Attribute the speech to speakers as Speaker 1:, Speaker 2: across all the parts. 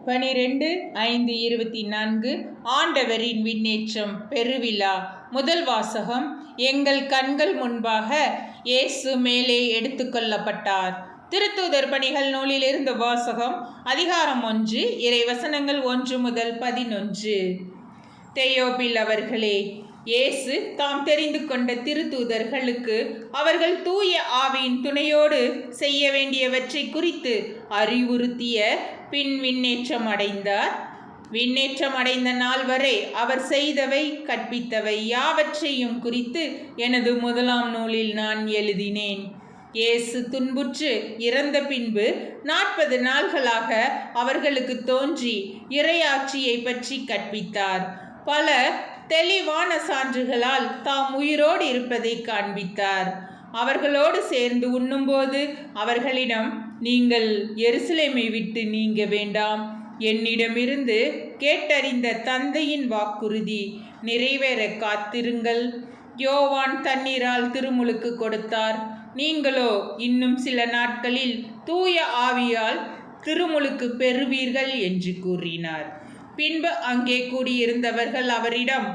Speaker 1: 12:5-24 ஆண்டவரின் விண்ணேற்றம் பெருவிழா. முதல் வாசகம். எங்கள் கண்கள் முன்பாக இயேசு மேலே எடுத்துக்கொள்ளப்பட்டார். திருத்தூதர் பணிகள் நூலிலிருந்து வாசகம். அதிகாரம் 1, இறைவசனங்கள் 1-11. தெயோபில் அவர்களே, இயேசு தாம் தெரிந்து கொண்ட திருத்தூதர்களுக்கு அவர்கள் தூய ஆவியின் துணையோடு செய்ய வேண்டியவற்றை குறித்து அறிவுறுத்திய பின் விண்ணேற்றம் அடைந்தார். விண்ணேற்றம் அடைந்த நாள் வரை அவர் செய்தவை கற்பித்தவை யாவற்றையும் குறித்து எனது முதலாம் நூலில் நான் எழுதினேன். இயேசு துன்புற்று இறந்த பின்பு 40 நாள்களாக அவர்களுக்கு தோன்றி இறையாட்சியை பற்றி கற்பித்தார். பல தெளிவான சான்றுகளால் தாம் உயிரோடு இருப்பதை காண்பித்தார். அவர்களோடு சேர்ந்து உண்ணும்போது அவர்களிடம், நீங்கள் எருசலேமை விட்டு நீங்க வேண்டாம், என்னிடமிருந்து கேட்டறிந்த தந்தையின் வாக்குறுதி நிறைவேற காத்திருங்கள். யோவான் தண்ணீரால் திருமுழுக்கு கொடுத்தார், நீங்களோ இன்னும் சில நாட்களில் தூய ஆவியால் திருமுழுக்கு பெறுவீர்கள் என்று கூறினார். பின்பு அங்கே கூடியிருந்தவர்கள் அவரிடம்,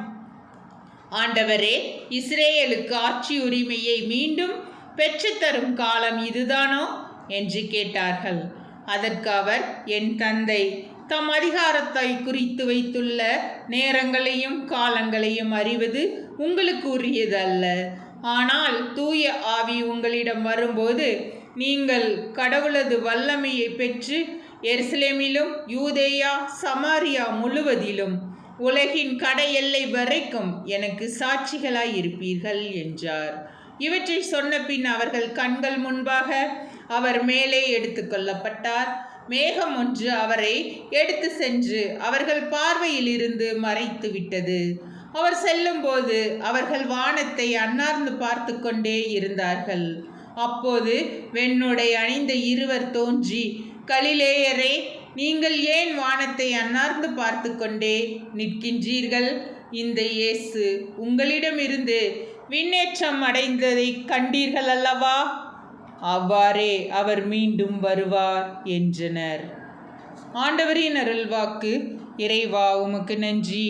Speaker 1: ஆண்டவரே, இஸ்ரேலுக்கு ஆட்சி உரிமையை மீண்டும் பெற்றுத்தரும் காலம் இதுதானோ என்று கேட்டார்கள். அதற்கு அவர், என் தந்தை தம் அதிகாரத்தை குறித்து வைத்துள்ள நேரங்களையும் காலங்களையும் அறிவது உங்களுக்கு உரியது அல்ல. ஆனால் தூய ஆவி உங்களிடம் வரும்போது நீங்கள் கடவுளது வல்லமையை பெற்று எருசலேமிலும் யூதேயா சமாரியா முழுவதிலும் உலகின் கடை எல்லை வரைக்கும் எனக்கு சாட்சிகளாய் இருப்பீர்கள் என்றார். இவற்றை சொன்ன பின் அவர்கள் கண்கள் முன்பாக அவர் மேலே எடுத்துக்கொள்ளப்பட்டார். மேகம் ஒன்று அவரை எடுத்து சென்று அவர்கள் பார்வையில் இருந்து மறைத்து விட்டது. அவர் செல்லும்போது அவர்கள் வானத்தை அண்ணார்ந்து பார்த்து கொண்டே இருந்தார்கள். அப்போது வெண்ணுடை அணிந்த இருவர் தோன்றி, கலிலேயரே, நீங்கள் ஏன் வானத்தை அண்ணார்ந்து பார்த்து கொண்டே நிற்கின்றீர்கள்? இந்த இயேசு உங்களிடமிருந்து விண்ணேற்றம் அடைந்ததை கண்டீர்கள் அல்லவா? அவ்வாறே அவர் மீண்டும் வருவார் என்றனர். ஆண்டவரின் அருள்வாக்கு. இறைவா, உமக்கு நன்றி.